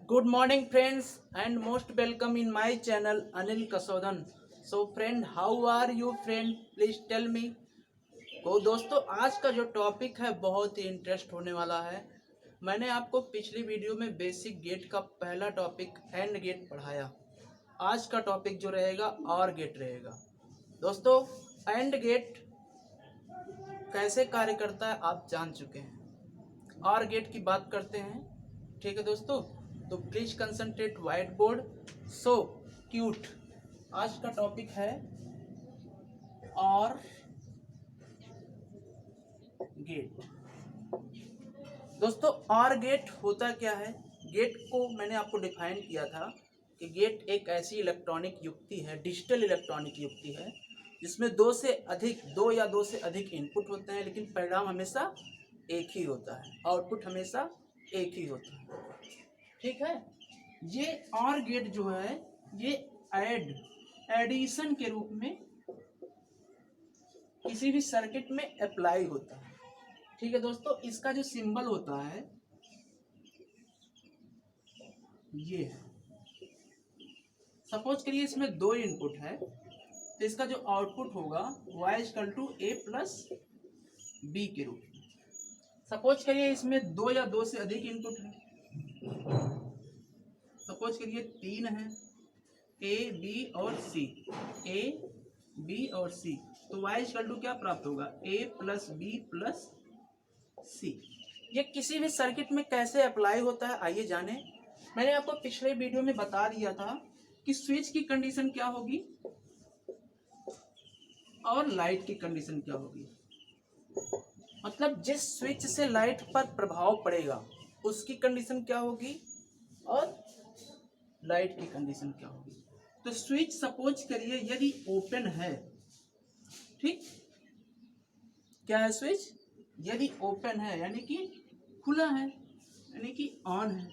Good morning, friends, and most welcome in my channel Anil Kasodhan. So, friend, how are you, friend? Please tell me. तो दोस्तों आज का जो topic है बहुत ही इंटरेस्ट होने वाला है। मैंने आपको पिछली वीडियो में बेसिक गेट का पहला टॉपिक एंड गेट पढ़ाया। आज का टॉपिक जो रहेगा और गेट रहेगा। दोस्तों एंड गेट कैसे कार्य करता है आप जान चुके हैं। और गेट की बात करते हैं, ठीक है दोस्तों। तो please concentrate white board. So cute. आज का टॉपिक है और गेट। दोस्तों और गेट होता क्या है? गेट को मैंने आपको डिफाइन किया था कि गेट एक ऐसी इलेक्ट्रॉनिक युक्ति है, डिजिटल इलेक्ट्रॉनिक युक्ति है, जिसमें दो या दो से अधिक इनपुट होते हैं, लेकिन परिणाम हमेशा एक ही होता है, आउटपुट हमेशा एक ही होता है। ठीक है। ये और गेट जो है ये एडिशन के रूप में किसी भी सर्किट में अप्लाई होता है। ठीक है दोस्तों, इसका जो सिंबल होता है ये है। सपोज करिए इसमें दो इनपुट है, तो इसका जो आउटपुट होगा y=a+b के रूप में। सपोज करिए इसमें दो या दो से अधिक इनपुट है, सपोज करिए 3 है, a b और c, a b और c, तो y= क्या प्राप्त होगा? a+b+c। ये किसी भी सर्किट में कैसे अप्लाई होता है आइए जाने। मैंने आपको पिछले वीडियो में बता दिया था कि स्विच की कंडीशन क्या होगी और लाइट की कंडीशन क्या होगी। मतलब जिस स्विच से लाइट पर प्रभाव पड़ेगा उसकी कंडीशन क्या होगी और लाइट की कंडीशन क्या होगी। तो स्विच सपोज करिए यदि ओपन है, ठीक, क्या है स्विच? यदि ओपन है यानी कि खुला है, यानी कि ऑन है,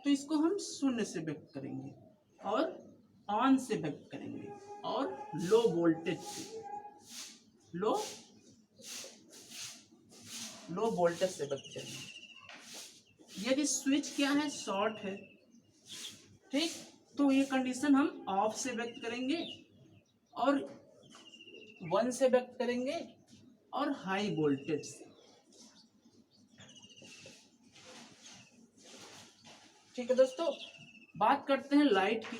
तो इसको हम शून्य से व्यक्त करेंगे और ऑन से व्यक्त करेंगे और लो वोल्टेज से लो वोल्टेज से व्यक्त करेंगे। यदि स्विच क्या है? शॉर्ट है, ठीक, तो ये कंडीशन हम ऑफ से व्यक्त करेंगे और 1 से व्यक्त करेंगे और हाई वोल्टेज से। ठीक है दोस्तों, बात करते हैं लाइट की।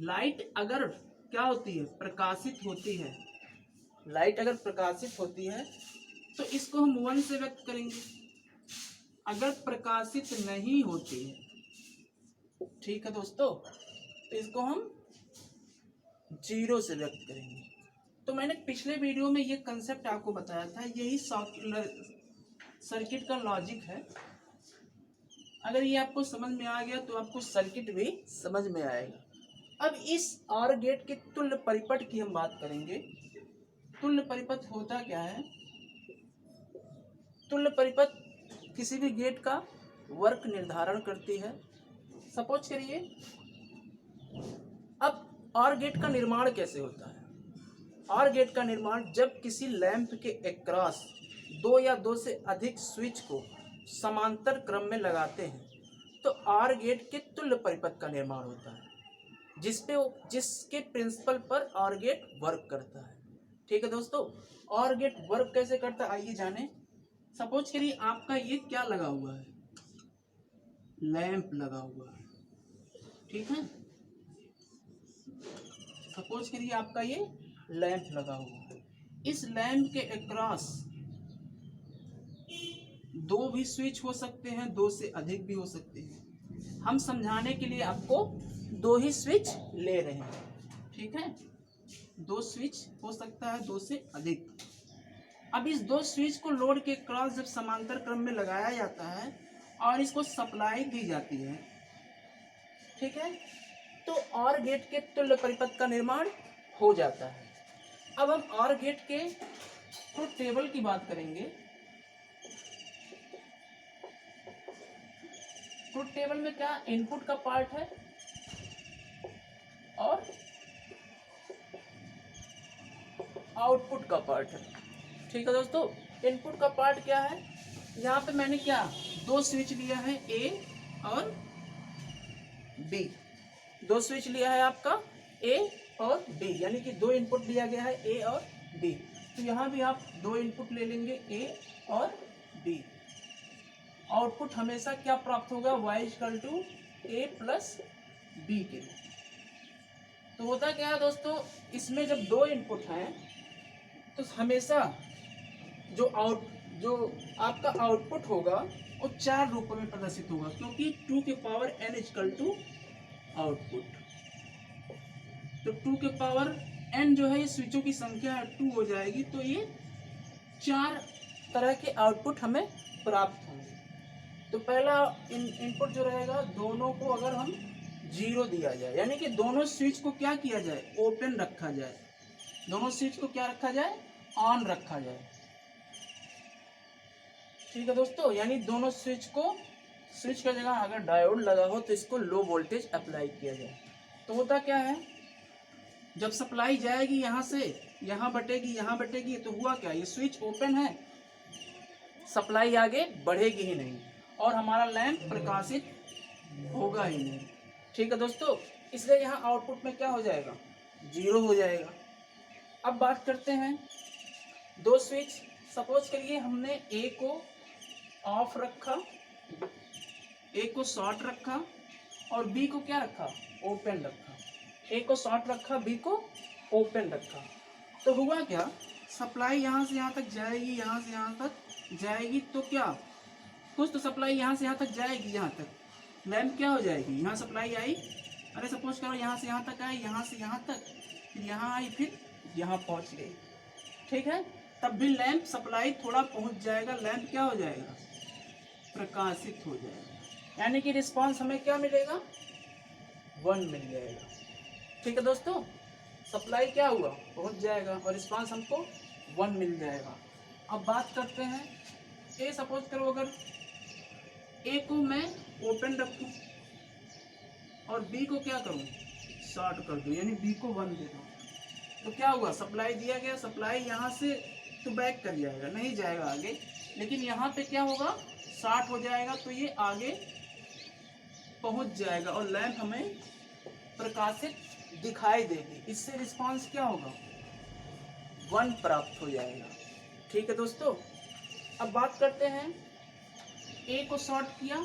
लाइट अगर क्या होती है? प्रकाशित होती है। लाइट अगर प्रकाशित होती है तो इसको हम 1 से व्यक्त करेंगे। अगर प्रकाशित नहीं होती है, ठीक है दोस्तों, तो इसको हम 0 से व्यक्त करेंगे। तो मैंने पिछले वीडियो में ये कंसेप्ट आपको बताया था, यही सर्किट का लॉजिक है। अगर ये आपको समझ में आ गया तो आपको सर्किट भी समझ में आएगा। अब इस और गेट के तुल्य परिपथ की हम बात करेंगे। तुल्य परिपथ होता क्या है? तुल्य परिपथ किसी भी गेट का वर्क निर्धारण करती है। सपोज करिए, अब और गेट का निर्माण कैसे होता है? और गेट का निर्माण जब किसी लैंप के अक्रॉस दो या दो से अधिक स्विच को समांतर क्रम में लगाते हैं तो और गेट के तुल्य परिपथ का निर्माण होता है, जिसके प्रिंसिपल पर और गेट वर्क करता है। ठीक है दोस्तों, और गेट वर्क कैसे करता है आइए जाने। सपोज करिए आपका ये क्या लगा हुआ है? लैंप लगा हुआ है, ठीक है। सपोज करिए आपका ये लैंप लगा हुआ है। इस लैंप के अक्रॉस दो भी स्विच हो सकते हैं, दो से अधिक भी हो सकते हैं। हम समझाने के लिए आपको दो ही स्विच ले रहे हैं, ठीक है। दो स्विच हो सकता है, दो से अधिक। अब इस दो स्विच को लोड के क्रॉस जब समांतर क्रम में लगाया जाता है और इसको सप्लाई दी जाती है, ठीक है, तो और गेट के तुल्य परिपथ का निर्माण हो जाता है। अब हम और गेट के ट्रुथ टेबल की बात करेंगे। ट्रुथ टेबल में क्या इनपुट का पार्ट है और आउटपुट का पार्ट है। ठीक है दोस्तों, इनपुट का पार्ट क्या है? यहाँ पे मैंने क्या दो स्विच लिया है, ए और बी। दो स्विच लिया है आपका ए और बी, यानी कि दो इनपुट दिया गया है ए और बी। तो यहाँ भी आप दो इनपुट ले लेंगे ए और बी। आउटपुट हमेशा क्या प्राप्त होगा, y equal to A plus B के। तो होता क्या है दोस्तों, इसमें जब दो इनपुट हैं तो हमेशा जो आपका आउटपुट होगा वो चार रूपों में प्रदर्शित होगा, क्योंकि 2 के power n equal to output. तो 2 के पावर n जो है ये स्विचों की संख्या 2 हो जाएगी, तो ये चार तरह के आउटपुट हमें प्राप्त होंगे। तो पहला इनपुट जो रहेगा, दोनों को अगर हम 0 दिया जाए, यानी कि दोनों स्विच को क्या किया जाए, ओपन रखा जाए। दोनों स्विच को क्या रखा जाए, ऑन रखा जाए। ठीक है दोस्तों, यानी दोनों स्विच का जगह अगर डायोड लगा हो तो इसको लो वोल्टेज अप्लाई किया जाए। तो होता क्या है, जब सप्लाई जाएगी यहाँ से यहाँ बटेगी, तो हुआ क्या, ये स्विच ओपन है, सप्लाई आगे बढ़ेगी ही नहीं और हमारा लैंप प्रकाशित होगा ही नहीं। ठीक है दोस्तों, इसलिए यहाँ आउटपुट में क्या हो जाएगा, 0 हो जाएगा। अब बात करते हैं दो स्विच। सपोज करिए हमने ए को ऑफ रखा, ए को शॉर्ट रखा और बी को क्या रखा, ओपन रखा। ए को शॉर्ट रखा, बी को ओपन रखा। तो हुआ क्या, सप्लाई यहाँ से यहाँ तक जाएगी, यहाँ से यहाँ तक जाएगी, तो क्या कुछ तो सप्लाई यहाँ से यहाँ तक जाएगी, यहाँ तक लैंप क्या हो जाएगी, यहाँ सप्लाई आई, अरे सपोज करो यहाँ से यहाँ तक आई, यहाँ से यहाँ तक, फिर यहाँ आई, फिर यहाँ पहुँच गई। ठीक है, तब भी लैंप सप्लाई थोड़ा पहुँच जाएगा, लैंप क्या हो जाएगा, प्रकाशित हो जाएगा, यानी कि रिस्पांस हमें क्या मिलेगा, 1 मिल जाएगा। ठीक है दोस्तों, सप्लाई क्या हुआ, पहुँच जाएगा और रिस्पांस हमको 1 मिल जाएगा। अब बात करते हैं ए, सपोज करो अगर ए को मैं ओपन रखूं और बी को क्या करूं, शॉर्ट कर दूं, यानी बी को 1 दे दूं, तो क्या हुआ, सप्लाई दिया गया, सप्लाई यहाँ से तो बैक कर जाएगा, नहीं जाएगा आगे, लेकिन यहाँ पे क्या होगा, शॉर्ट हो जाएगा, तो ये आगे पहुँच जाएगा और लैंप हमें प्रकाशित दिखाई देगी। इससे रिस्पांस क्या होगा, 1 प्राप्त हो जाएगा। ठीक है दोस्तों, अब बात करते हैं ए को शॉर्ट किया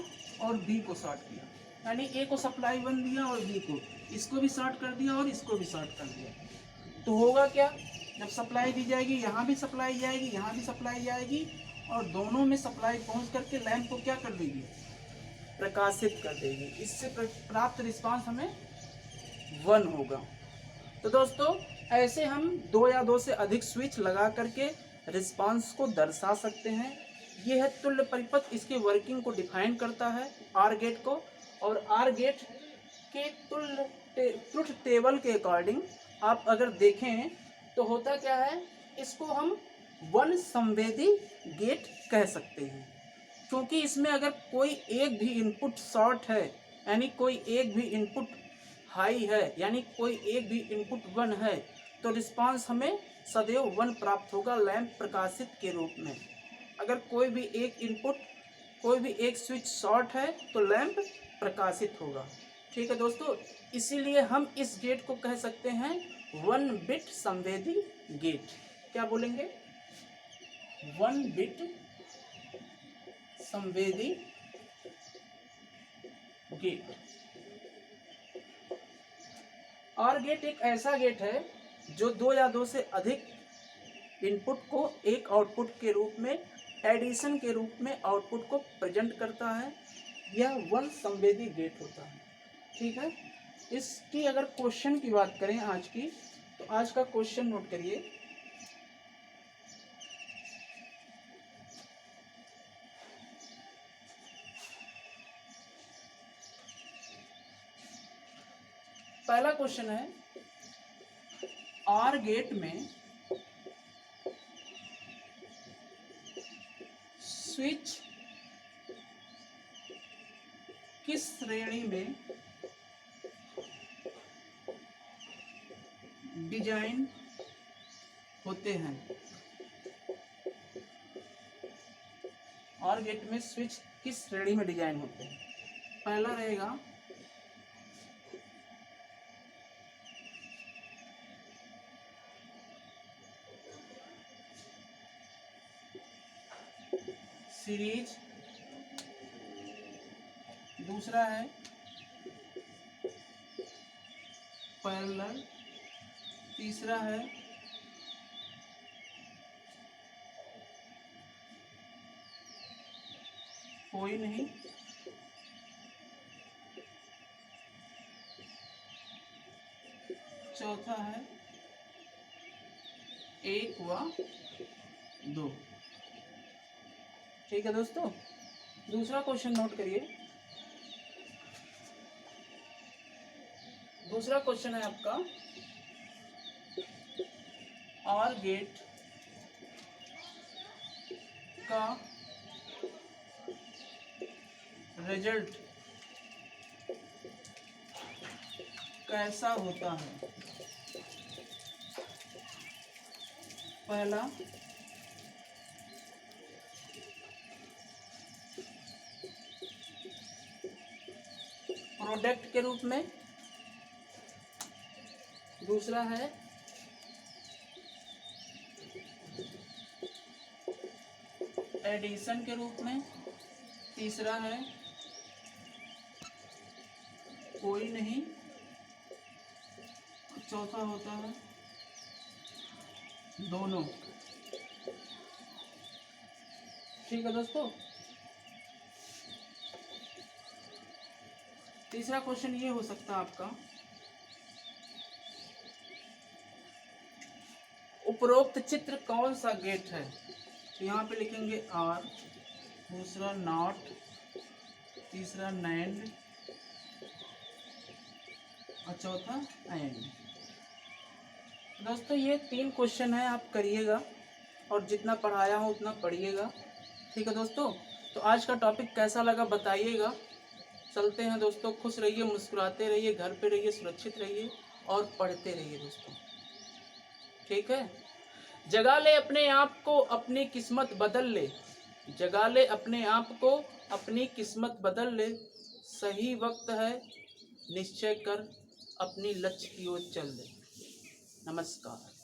और बी को शॉर्ट किया, यानी ए को सप्लाई 1 दिया और बी को, इसको भी शॉर्ट कर दिया और इसको भी शॉर्ट कर दिया। तो होगा क्या, जब सप्लाई दी जाएगी, यहाँ भी सप्लाई जाएगी, यहाँ भी सप्लाई जाएगी और दोनों में सप्लाई पहुँच करके लैंप को क्या कर देगी, प्रकाशित कर देगी। इससे प्राप्त रिस्पांस हमें 1 होगा। तो दोस्तों, ऐसे हम 2 या 2 से अधिक स्विच लगा करके रिस्पांस को दर्शा सकते हैं। ये है तुल्य परिपथ, इसकी वर्किंग को डिफाइन करता है आर गेट को, और आर गेट के ट्रुथ टेबल के अकॉर्डिंग आप अगर देखें तो होता क्या है, इसको हम 1 संवेदी गेट कह सकते हैं, क्योंकि इसमें अगर कोई एक भी इनपुट शॉर्ट है, यानी कोई एक भी इनपुट हाई है, यानी कोई एक भी इनपुट 1 है, तो रिस्पांस हमें सदैव 1 प्राप्त होगा लैंप प्रकाशित के रूप में। अगर कोई भी एक इनपुट, कोई भी एक स्विच शॉर्ट है तो लैंप प्रकाशित होगा। ठीक है दोस्तों, इसीलिए हम इस गेट को कह सकते हैं 1 बिट संवेदी गेट। क्या बोलेंगे, 1 बिट संवेदी गेट। और गेट एक ऐसा गेट है जो 2 या 2 से अधिक इनपुट को एक आउटपुट के रूप में, एडिशन के रूप में आउटपुट को प्रेजेंट करता है। यह 1 संवेदी गेट होता है। ठीक है, इसकी अगर क्वेश्चन की बात करें आज की, तो आज का क्वेश्चन नोट करिए। पहला क्वेश्चन है, आर गेट में स्विच किस श्रेणी में डिजाइन होते हैं। आर गेट में स्विच किस श्रेणी में डिजाइन होते हैं। पहला रहेगा सीरीज, दूसरा है पैरेलल, तीसरा है कोई नहीं, चौथा है एक व दो। ठीक है दोस्तों, दूसरा क्वेश्चन नोट करिए। दूसरा क्वेश्चन है आपका, और गेट का रिजल्ट कैसा होता है? पहला प्रोडक्ट के रूप में, दूसरा है एडिशन के रूप में, तीसरा है कोई नहीं, चौथा होता है दोनों। ठीक है दोस्तों, तीसरा क्वेश्चन ये हो सकता है आपका, उपरोक्त चित्र कौन सा गेट है? तो यहाँ पे लिखेंगे आर, दूसरा नॉट, तीसरा नैंड और चौथा एंड। दोस्तों ये 3 क्वेश्चन है, आप करिएगा और जितना पढ़ाया हो उतना पढ़िएगा। ठीक है दोस्तों, तो आज का टॉपिक कैसा लगा बताइएगा। चलते हैं दोस्तों, खुश रहिए, मुस्कुराते रहिए, घर पे रहिए, सुरक्षित रहिए और पढ़ते रहिए दोस्तों। ठीक है, जगा ले अपने आप को, अपनी किस्मत बदल ले, जगा ले अपने आप को, अपनी किस्मत बदल ले, सही वक्त है निश्चय कर, अपनी लक्ष्य की ओर चल ले। नमस्कार।